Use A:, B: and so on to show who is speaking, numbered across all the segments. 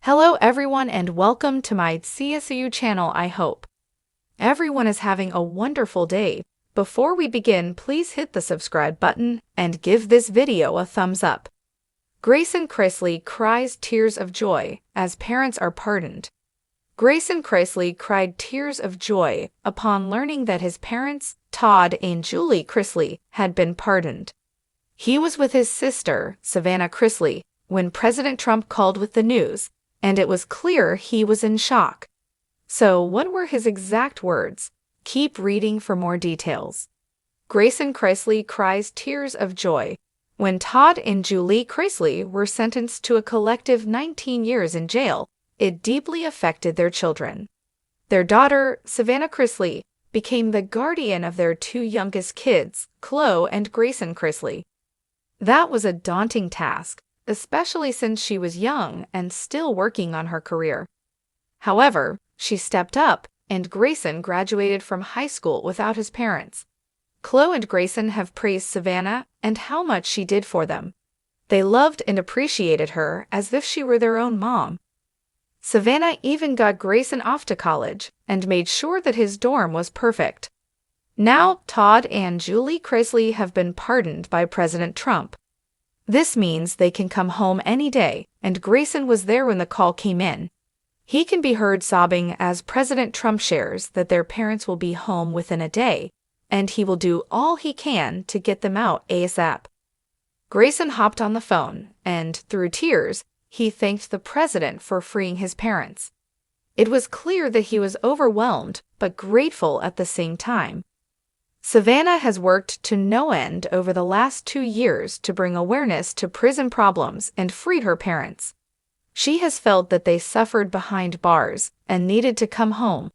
A: Hello everyone and welcome to my CSU channel. I hope everyone is having a wonderful day. Before we begin, please hit the subscribe button and give this video a thumbs up. Grayson Chrisley cries tears of joy as parents are pardoned. Grayson Chrisley cried tears of joy upon learning that his parents, Todd and Julie Chrisley, had been pardoned. He was with his sister, Savannah Chrisley, when President Trump called with the news, and it was clear he was in shock. So what were his exact words? Keep reading for more details. Grayson Chrisley cries tears of joy. When Todd and Julie Chrisley were sentenced to a collective 19 years in jail, it deeply affected their children. Their daughter, Savannah Chrisley, became the guardian of their two youngest kids, Chloe and Grayson Chrisley. That was a daunting task, especially since she was young and still working on her career. However, she stepped up, and Grayson graduated from high school without his parents. Chloe and Grayson have praised Savannah and how much she did for them. They loved and appreciated her as if she were their own mom. Savannah even got Grayson off to college and made sure that his dorm was perfect. Now, Todd and Julie Chrisley have been pardoned by President Trump. This means they can come home any day, and Grayson was there when the call came in. He can be heard sobbing as President Trump shares that their parents will be home within a day, and he will do all he can to get them out ASAP. Grayson hopped on the phone, and through tears, he thanked the president for freeing his parents. It was clear that he was overwhelmed but grateful at the same time. Savannah has worked to no end over the last 2 years to bring awareness to prison problems and freed her parents. She has felt that they suffered behind bars and needed to come home.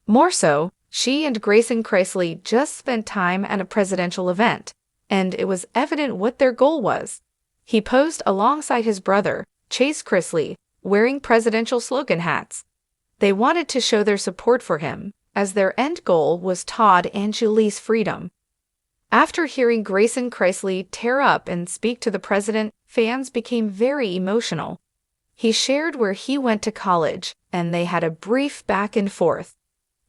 A: More so, she and Grayson Chrisley just spent time at a presidential event, and it was evident what their goal was. He posed alongside his brother, Chase Chrisley, wearing presidential slogan hats. They wanted to show their support for him, as their end goal was Todd and Julie's freedom. After hearing Grayson Chrisley tear up and speak to the president, fans became very emotional. He shared where he went to college, and they had a brief back and forth.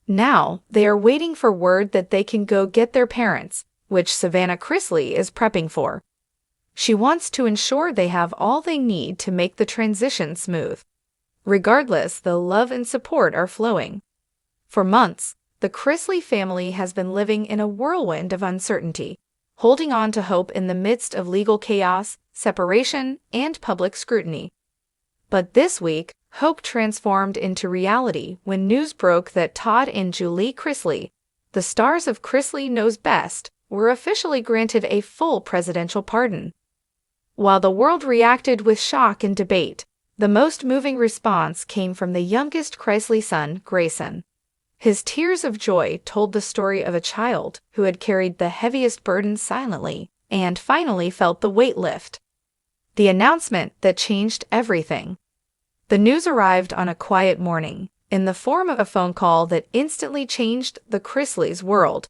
A: Now, they are waiting for word that they can go get their parents, which Savannah Chrisley is prepping for. She wants to ensure they have all they need to make the transition smooth. Regardless, the love and support are flowing. For months, the Chrisley family has been living in a whirlwind of uncertainty, holding on to hope in the midst of legal chaos, separation, and public scrutiny. But this week, hope transformed into reality when news broke that Todd and Julie Chrisley, the stars of Chrisley Knows Best, were officially granted a full presidential pardon. While the world reacted with shock and debate, the most moving response came from the youngest Chrisley son, Grayson. His tears of joy told the story of a child who had carried the heaviest burden silently and finally felt the weight lift. The announcement that changed everything. The news arrived on a quiet morning, in the form of a phone call that instantly changed the Chrisleys' world.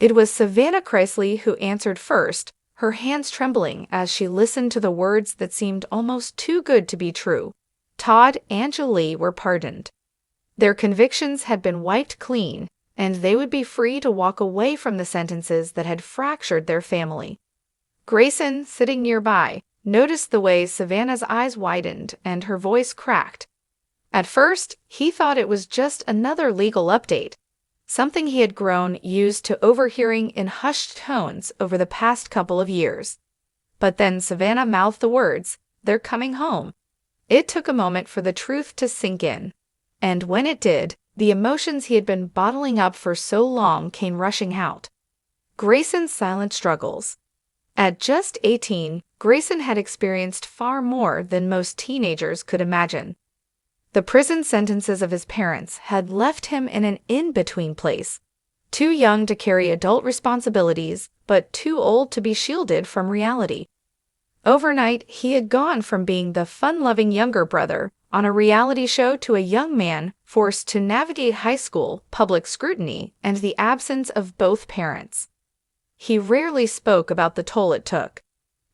A: It was Savannah Chrisley who answered first, her hands trembling as she listened to the words that seemed almost too good to be true. Todd and Julie were pardoned. Their convictions had been wiped clean, and they would be free to walk away from the sentences that had fractured their family. Grayson, sitting nearby, noticed the way Savannah's eyes widened and her voice cracked. At first, he thought it was just another legal update, something he had grown used to overhearing in hushed tones over the past couple of years. But then Savannah mouthed the words, "They're coming home." It took a moment for the truth to sink in. And when it did, the emotions he had been bottling up for so long came rushing out. Grayson's silent struggles. At just 18, Grayson had experienced far more than most teenagers could imagine. The prison sentences of his parents had left him in an in-between place, too young to carry adult responsibilities, but too old to be shielded from reality. Overnight, he had gone from being the fun-loving younger brother on a reality show to a young man forced to navigate high school, public scrutiny, and the absence of both parents. He rarely spoke about the toll it took.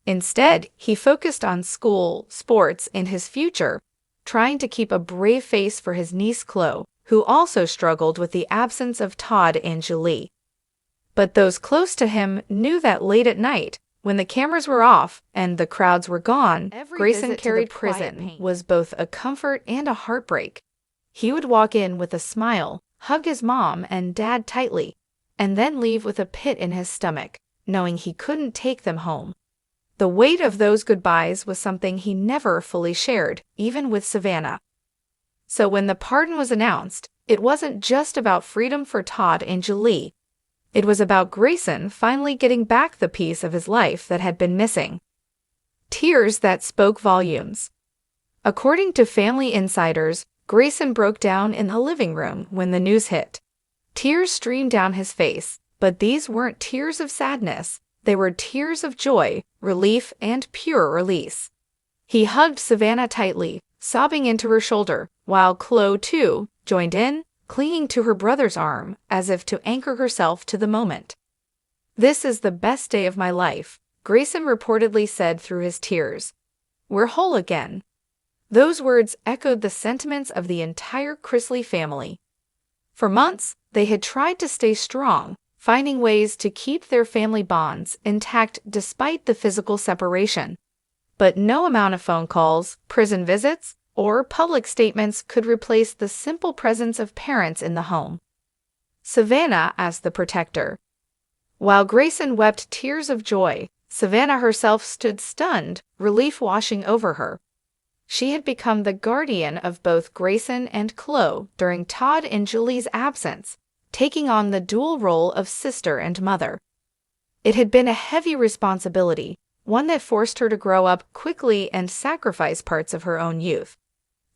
A: Instead, he focused on school, sports, and his future, trying to keep a brave face for his niece Chloe, who also struggled with the absence of Todd and Julie. But those close to him knew that late at night, when the cameras were off and the crowds were gone, Grayson carried prison was both a comfort and a heartbreak. He would walk in with a smile, hug his mom and dad tightly, and then leave with a pit in his stomach, knowing he couldn't take them home. The weight of those goodbyes was something he never fully shared, even with Savannah. So when the pardon was announced, it wasn't just about freedom for Todd and Julie. It was about Grayson finally getting back the piece of his life that had been missing. Tears that spoke volumes. According to family insiders, Grayson broke down in the living room when the news hit. Tears streamed down his face, but these weren't tears of sadness. They were tears of joy, relief, and pure release. He hugged Savannah tightly, sobbing into her shoulder, while Chloe, too, joined in, clinging to her brother's arm as if to anchor herself to the moment. "This is the best day of my life," Grayson reportedly said through his tears. "We're whole again." Those words echoed the sentiments of the entire Chrisley family. For months, they had tried to stay strong, finding ways to keep their family bonds intact despite the physical separation. But no amount of phone calls, prison visits, or public statements could replace the simple presence of parents in the home. Savannah as the protector. While Grayson wept tears of joy, Savannah herself stood stunned, relief washing over her. She had become the guardian of both Grayson and Chloe during Todd and Julie's absence, taking on the dual role of sister and mother. It had been a heavy responsibility, one that forced her to grow up quickly and sacrifice parts of her own youth.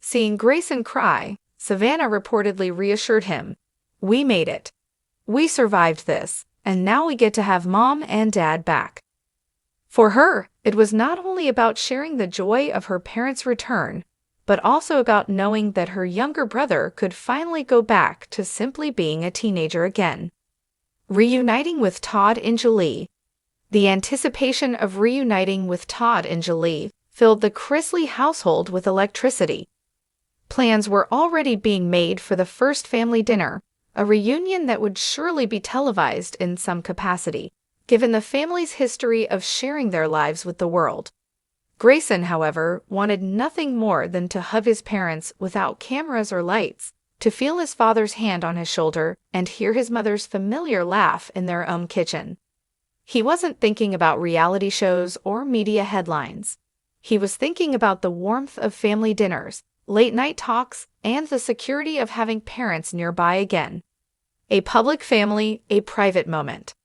A: Seeing Grayson cry, Savannah reportedly reassured him, "We made it. We survived this, and now we get to have Mom and Dad back." For her, it was not only about sharing the joy of her parents' return, but also about knowing that her younger brother could finally go back to simply being a teenager again. Reuniting with Todd and Julie. The anticipation of reuniting with Todd and Julie filled the Chrisley household with electricity. Plans were already being made for the first family dinner, a reunion that would surely be televised in some capacity, given the family's history of sharing their lives with the world. Grayson, however, wanted nothing more than to hug his parents without cameras or lights, to feel his father's hand on his shoulder and hear his mother's familiar laugh in their own kitchen. He wasn't thinking about reality shows or media headlines. He was thinking about the warmth of family dinners, late-night talks, and the security of having parents nearby again. A public family, a private moment.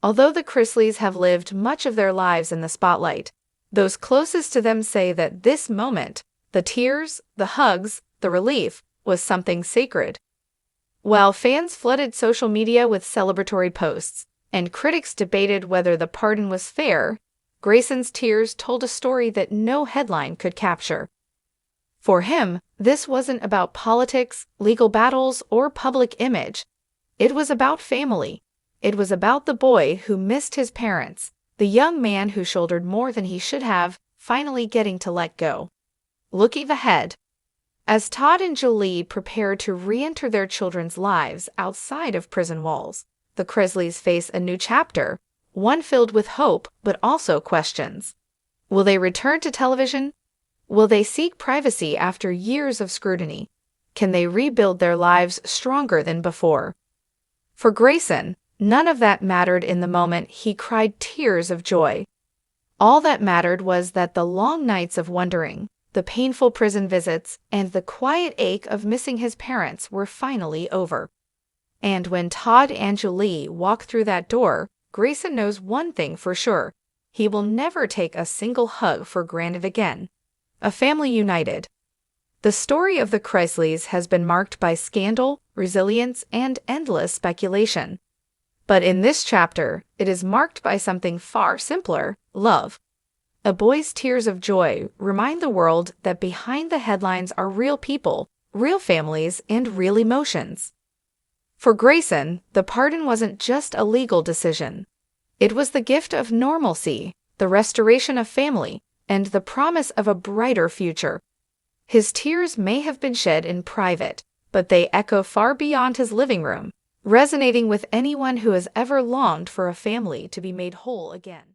A: Although the Chrisleys have lived much of their lives in the spotlight, those closest to them say that this moment, the tears, the hugs, the relief, was something sacred. While fans flooded social media with celebratory posts, and critics debated whether the pardon was fair, Grayson's tears told a story that no headline could capture. For him, this wasn't about politics, legal battles, or public image. It was about family. It was about the boy who missed his parents, the young man who shouldered more than he should have, finally getting to let go. Looking ahead. As Todd and Julie prepare to re-enter their children's lives outside of prison walls, the Chrisleys face a new chapter, one filled with hope but also questions. Will they return to television? Will they seek privacy after years of scrutiny? Can they rebuild their lives stronger than before? For Grayson, none of that mattered in the moment he cried tears of joy. All that mattered was that the long nights of wondering, the painful prison visits, and the quiet ache of missing his parents were finally over. And when Todd and Julie walk through that door, Grayson knows one thing for sure. He will never take a single hug for granted again. A family united. The story of the Chrisleys has been marked by scandal, resilience, and endless speculation. But in this chapter, it is marked by something far simpler: love. A boy's tears of joy remind the world that behind the headlines are real people, real families, and real emotions. For Grayson, the pardon wasn't just a legal decision. It was the gift of normalcy, the restoration of family, and the promise of a brighter future. His tears may have been shed in private, but they echo far beyond his living room, resonating with anyone who has ever longed for a family to be made whole again.